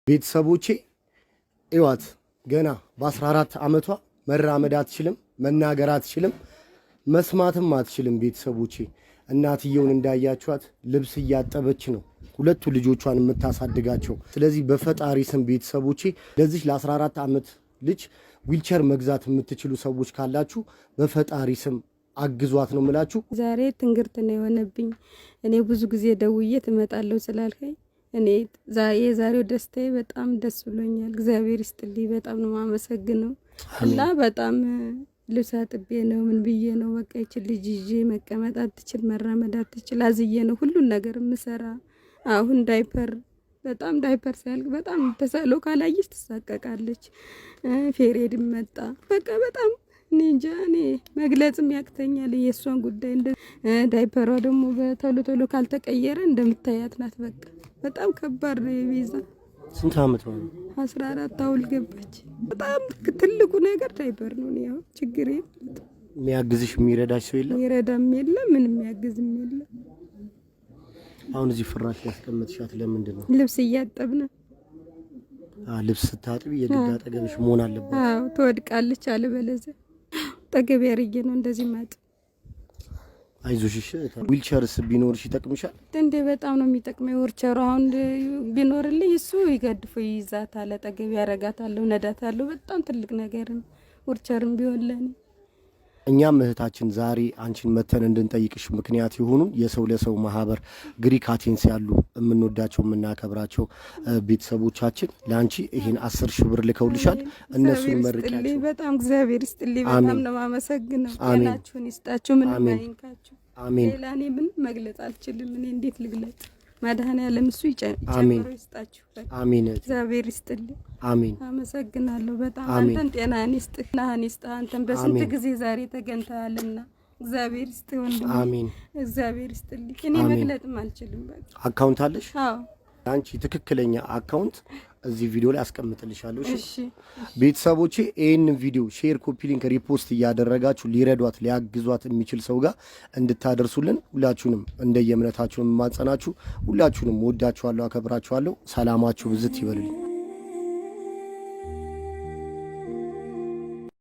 ቤተሰቦቼ እዋት ገና በ14 ዓመቷ መራመድ አትችልም፣ መናገር አትችልም፣ መስማትም አትችልም። ቤተሰቦቼ እናትየውን እንዳያችኋት ልብስ እያጠበች ነው ሁለቱ ልጆቿን የምታሳድጋቸው። ስለዚህ በፈጣሪ ስም ቤተሰቦቼ ለዚህ ለ14 ዓመት ልጅ ዊልቸር መግዛት የምትችሉ ሰዎች ካላችሁ በፈጣሪ ስም አግዟት ነው የምላችሁ። ዛሬ ትንግርት ነው የሆነብኝ። እኔ ብዙ ጊዜ ደውዬ ትመጣለሁ ስላልከኝ እኔ የዛሬው ደስታዬ በጣም ደስ ብሎኛል። እግዚአብሔር ይስጥልኝ። በጣም ነው ማመሰግነው እና በጣም ልብስ አጥቤ ነው ምን ብዬ ነው በቃ ይችል ልጅ ይዤ መቀመጥ አትችል መራመድ አትችል አዝዬ ነው ሁሉን ነገር ምሰራ። አሁን ዳይፐር በጣም ዳይፐር ሲያልቅ በጣም ተሳሎ ካላየሽ ትሳቀቃለች። ፌሬድ መጣ በቃ በጣም እኔ እንጃ እኔ መግለጽም ያቅተኛል የሷን ጉዳይ። እንደ ዳይፐሯ ደግሞ በቶሎ ቶሎ ካልተቀየረ እንደምታያት ናት። በቃ በጣም ከባድ ነው። የቤዛ ስንት አመት ነው? 14 አውል ገባች። በጣም ትልቁ ነገር ዳይፐር ነው። ያው ችግር የሚያግዝሽ የሚረዳሽ ሰው የለም? ይረዳም የለም ምንም የሚያግዝም የለም። አሁን እዚህ ፍራሽ ያስቀምጥሻት ለምንድን ነው? ልብስ እያጠብን። ልብስ ስታጥቢ የግድ አጠገብሽ መሆን አለበት። አዎ ትወድቃለች አለበለዚያ ጠገብ ያርጌ ነው እንደዚህ ማጥ። አይዞሽ ዊልቸርስ ቢኖርሽ ይጠቅምሻል እንዴ? በጣም ነው የሚጠቅመው ዊልቸሩ። አሁን ቢኖርልኝ እሱ ይገድፎ ይይዛታል፣ ጠገብ ያረጋታል፣ ነዳታል። በጣም ትልቅ ነገር ነው ዊልቸርም ቢሆን ለኔ። እኛም እህታችን ዛሬ አንቺን መተን እንድንጠይቅሽ ምክንያት የሆኑን የሰው ለሰው ማህበር ግሪክ አቴንስ ያሉ የምንወዳቸው የምናከብራቸው ቤተሰቦቻችን ለአንቺ ይሄን 10,000 ብር ልከውልሻል። እነሱን መርቂያቸው። በጣም እግዚአብሔር ይስጥልኝ። በጣም ነው ማመሰግነው። ጤናችሁን ይስጣችሁ። ምን ማይንካችሁ። አሜን። ሌላ እኔ ምን መግለጽ አልችልም። እኔ እንዴት ልግለጽ? መድኃኔዓለም እሱ ይጨምሮ ይስጣችሁ። አሜን። እግዚአብሔር ይስጥልኝ። አሜን። አመሰግናለሁ በጣም። አንተን ጤናህን ይስጥህ፣ ናህን ይስጥህ። አንተን በስንት ጊዜ ዛሬ ተገንተሃልና እግዚአብሔር ይስጥህ ወንድሜ። አሜን። እግዚአብሔር ይስጥልኝ። እኔ መግለጽም አልችልም። በቃ አካውንት አለሽ? አዎ። አንቺ ትክክለኛ አካውንት እዚህ ቪዲዮ ላይ አስቀምጥልሻለሁ። እሺ ቤተሰቦቼ ይሄን ቪዲዮ ሼር፣ ኮፒ ሊንክ፣ ሪፖስት እያደረጋችሁ ሊረዷት ሊያግዟት የሚችል ሰው ጋር እንድታደርሱልን ሁላችሁንም እንደየእምነታችሁ ማጸናችሁ። ሁላችሁንም ወዳችኋለሁ፣ አከብራችኋለሁ። ሰላማችሁ ብዝት ይበልልኝ።